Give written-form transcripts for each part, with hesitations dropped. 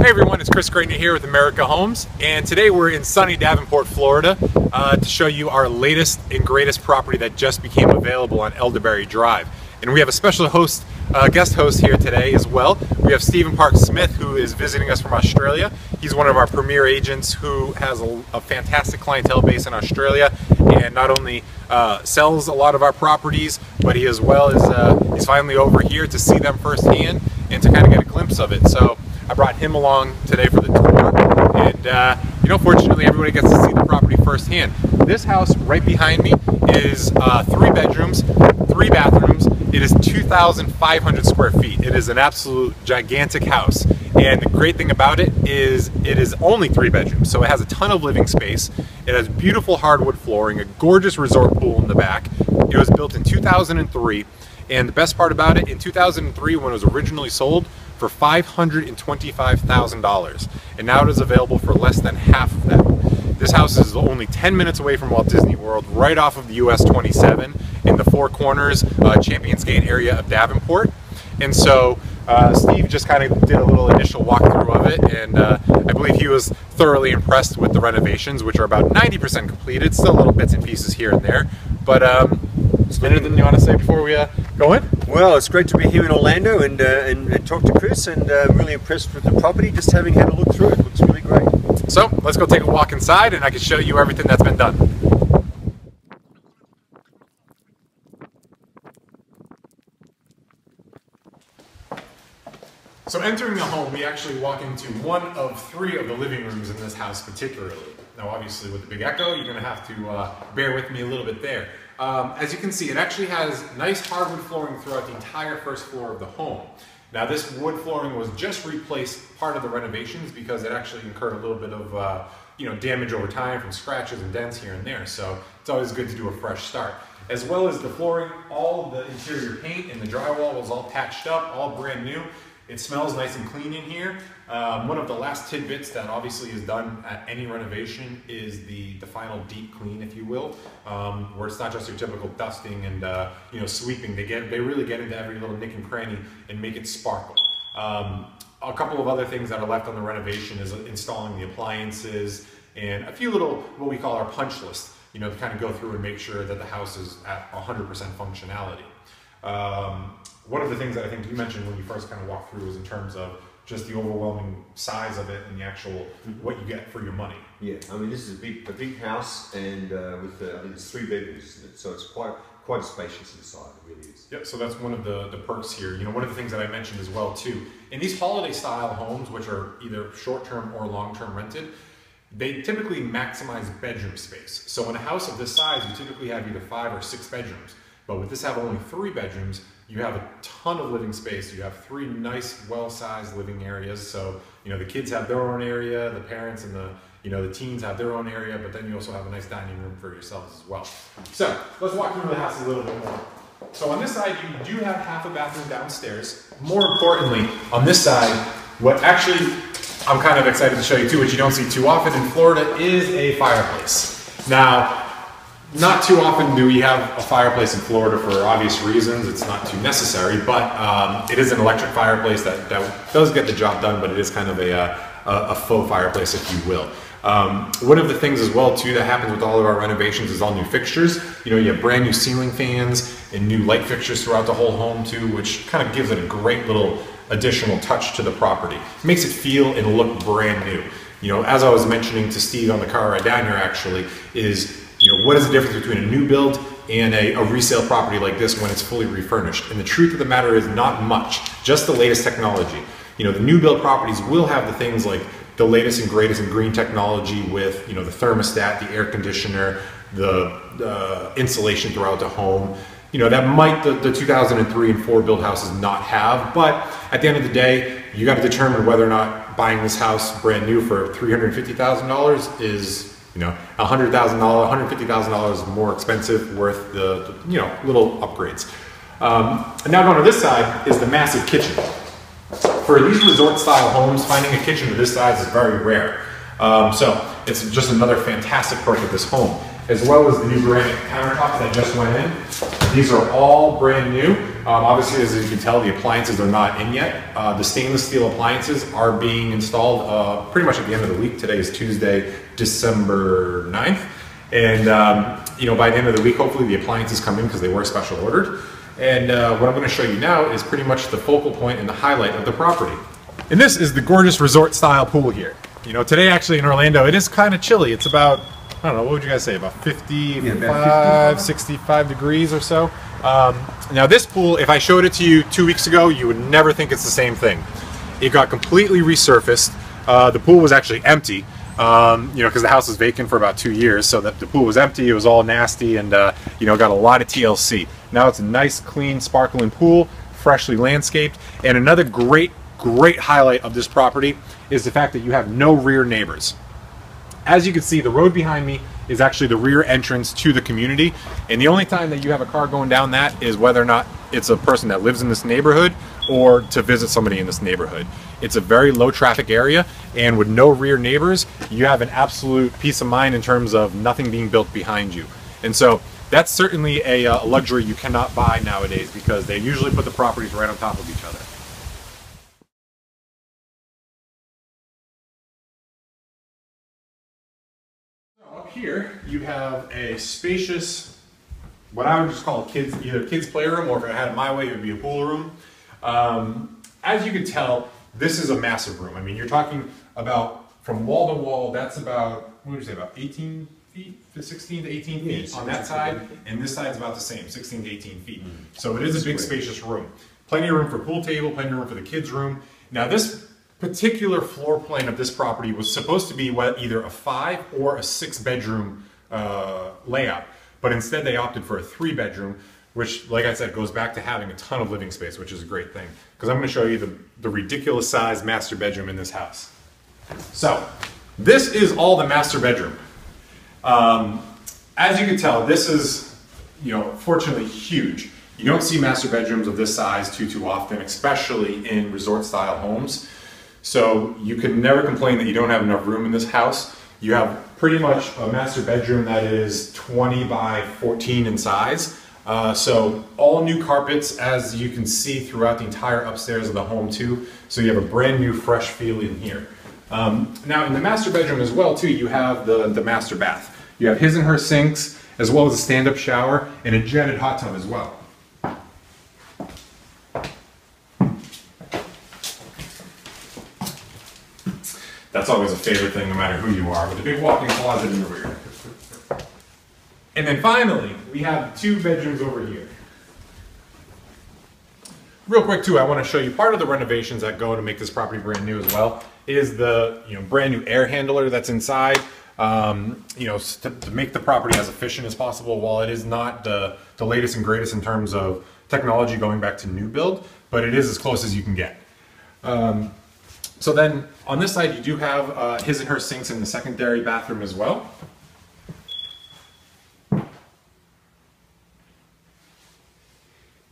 Hey everyone, it's Chris Greatner here with America Homes, and today we're in sunny Davenport, Florida to show you our latest and greatest property that just became available on Elderberry Drive. And we have a special guest host here today as well. We have Stephen Park Smith, who is visiting us from Australia. He's one of our premier agents who has a fantastic clientele base in Australia, and not only sells a lot of our properties, but he as well is he's finally over here to see them firsthand and to kind of get a glimpse of it. So I brought him along today for the tour, and you know, fortunately everybody gets to see the property firsthand. This house right behind me is 3 bedrooms, 3 bathrooms. It is 2,500 square feet. It is an absolute gigantic house, and the great thing about it is only 3 bedrooms, so it has a ton of living space. It has beautiful hardwood flooring, a gorgeous resort pool in the back. It was built in 2003, and the best part about it, in 2003 when it was originally sold, for $525,000, and now it is available for less than half of that. This house is only 10 minutes away from Walt Disney World, right off of the US 27 in the Four Corners, Champions Gate area of Davenport. And so Steve just kind of did a little initial walkthrough of it, and I believe he was thoroughly impressed with the renovations, which are about 90% completed, still little bits and pieces here and there. But anything you want to say before we go in? Well, it's great to be here in Orlando and talk to Chris, and really impressed with the property, just having had a look through it. Looks really great. So let's go take a walk inside and I can show you everything that's been done. So entering the home, we actually walk into one of 3 of the living rooms in this house particularly. Now obviously with the big echo, you're going to have to bear with me a little bit there. As you can see, it actually has nice hardwood flooring throughout the entire first floor of the home. Now this wood flooring was just replaced part of the renovations because it actually incurred a little bit of damage over time from scratches and dents here and there. So it's always good to do a fresh start. As well as the flooring, all of the interior paint and the drywall was all patched up, all brand new. It smells nice and clean in here. One of the last tidbits that obviously is done at any renovation is the final deep clean, if you will, where it's not just your typical dusting and sweeping. They really get into every little nick and cranny and make it sparkle. A couple of other things that are left on the renovation is installing the appliances and a few little, what we call our punch list, to kind of go through and make sure that the house is at 100% functionality. One of the things that I think you mentioned when you first kind of walked through is in terms of just the overwhelming size of it and the actual what you get for your money. Yeah, I mean, this is a big house, and with I think it's 3 bedrooms, isn't it? So it's quite spacious inside. It really is. Yep. So that's one of the perks here. One of the things that I mentioned as well too. In these holiday style homes, which are either short-term or long-term rented, they typically maximize bedroom space. So in a house of this size, you typically have either 5 or 6 bedrooms. But with this have only 3 bedrooms, you have a ton of living space. You have 3 nice, well-sized living areas. So, the kids have their own area, the parents and the teens have their own area, but then you also have a nice dining room for yourselves as well. So, let's walk through the house a little bit more. So on this side, you do have half a bathroom downstairs. More importantly, on this side, what actually I'm kind of excited to show you too, which you don't see too often in Florida, is a fireplace. Now, not too often do we have a fireplace in Florida for obvious reasons. It's not too necessary, but it is an electric fireplace that does get the job done, but it is kind of a faux fireplace, if you will. One of the things as well too that happens with all of our renovations is all new fixtures. You have brand new ceiling fans and new light fixtures throughout the whole home too, which kind of gives it a great little additional touch to the property. It makes it feel and look brand new. As I was mentioning to Steve on the car ride down here actually, is what is the difference between a new build and a resale property like this when it's fully refurnished? And the truth of the matter is not much, just the latest technology. The new build properties will have the things like the latest and greatest in green technology with, the thermostat, the air conditioner, the insulation throughout the home. That might the 2003 and 4 build houses not have, but at the end of the day, you got to determine whether or not buying this house brand new for $350,000 is $100,000, $150,000 more expensive, worth the little upgrades. And now going to this side is the massive kitchen. For these resort style homes, finding a kitchen of this size is very rare. So it's just another fantastic perk of this home. as well as the new granite countertops that just went in. These are all brand new. Obviously, as you can tell, the appliances are not in yet. The stainless steel appliances are being installed pretty much at the end of the week. Today is Tuesday, December 9th. And you know, by the end of the week, hopefully the appliances come in because they were special ordered. And what I'm going to show you now is pretty much the focal point and the highlight of the property. And this is the gorgeous resort style pool here. You know, today actually in Orlando, it is kind of chilly. It's about, I don't know, what would you guys say, about 55, 65 degrees or so. Now this pool, if I showed it to you 2 weeks ago, you would never think it's the same thing. It got completely resurfaced. The pool was actually empty, you know, because the house was vacant for about 2 years, so that the pool was empty, it was all nasty, and you know, got a lot of TLC. Now it's a nice, clean, sparkling pool, freshly landscaped, and another great highlight of this property is the fact that you have no rear neighbors. As you can see, the road behind me is actually the rear entrance to the community, and the only time that you have a car going down that is whether or not it's a person that lives in this neighborhood or to visit somebody in this neighborhood. It's a very low traffic area, and with no rear neighbors, you have an absolute peace of mind in terms of nothing being built behind you. And so that's certainly a luxury you cannot buy nowadays, because they usually put the properties right on top of each other. Up here, you have a spacious, what I would just call either kids playroom, or if I had it my way, it would be a pool room. As you can tell, this is a massive room. I mean, you're talking about from wall to wall, that's about, what would you say, about 18 feet, 16 to 18 feet on that side, and this side's about the same, 16 to 18 feet. So it is a big, spacious room. Plenty of room for pool table, plenty of room for the kids' room. Now this particular floor plan of this property was supposed to be either a 5 or a 6 bedroom layout, but instead they opted for a 3 bedroom, which, like I said, goes back to having a ton of living space, which is a great thing, because I'm going to show you the ridiculous size master bedroom in this house. So this is all the master bedroom. As you can tell, this is, you know, fortunately huge. You don't see master bedrooms of this size too often, especially in resort style homes. So you can never complain that you don't have enough room in this house. You have pretty much a master bedroom that is 20 by 14 in size. So all new carpets, as you can see throughout the entire upstairs of the home too. So you have a brand new fresh feel in here. Now in the master bedroom as well too, you have the master bath. You have his and her sinks, as well as a stand-up shower and a jetted hot tub as well. That's always a favorite thing, no matter who you are, with a big walk-in closet in the rear. And then finally, we have 2 bedrooms over here. Real quick too, I want to show you part of the renovations that go to make this property brand new as well, is the brand new air handler that's inside. To make the property as efficient as possible, while it is not the latest and greatest in terms of technology going back to new build, but it is as close as you can get. So then on this side you do have his and her sinks in the secondary bathroom as well.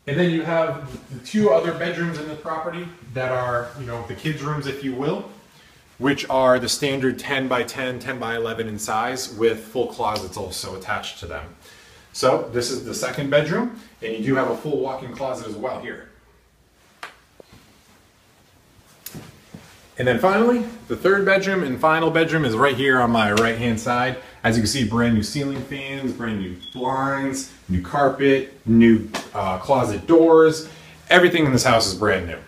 And then you have the 2 other bedrooms in the property that are, the kids' rooms, if you will, which are the standard 10 by 10, 10 by 11 in size, with full closets also attached to them. So this is the second bedroom, and you do have a full walk-in closet as well here. And then finally, the third bedroom and final bedroom is right here on my right-hand side. As you can see, brand new ceiling fans, brand new blinds, new carpet, new closet doors. Everything in this house is brand new.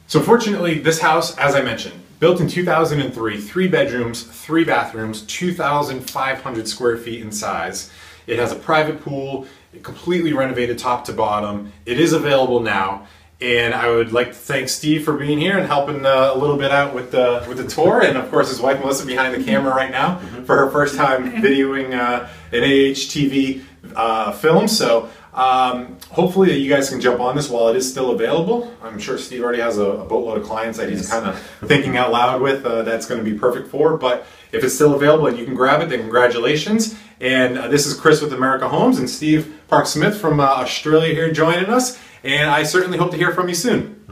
So fortunately, this house, as I mentioned, built in 2003, 3 bedrooms, 3 bathrooms, 2,500 square feet in size. It has a private pool, completely renovated top to bottom. It is available now, and I would like to thank Steve for being here and helping a little bit out with the tour, and of course his wife Melissa behind the camera right now for her first time videoing an AHTV film. So hopefully you guys can jump on this while it is still available. I'm sure Steve already has a boatload of clients that he's kind of thinking out loud with that's going to be perfect for, but if it's still available and you can grab it, then congratulations. And this is Chris with America Homes, and Steve Park Smith from Australia here joining us, and I certainly hope to hear from you soon.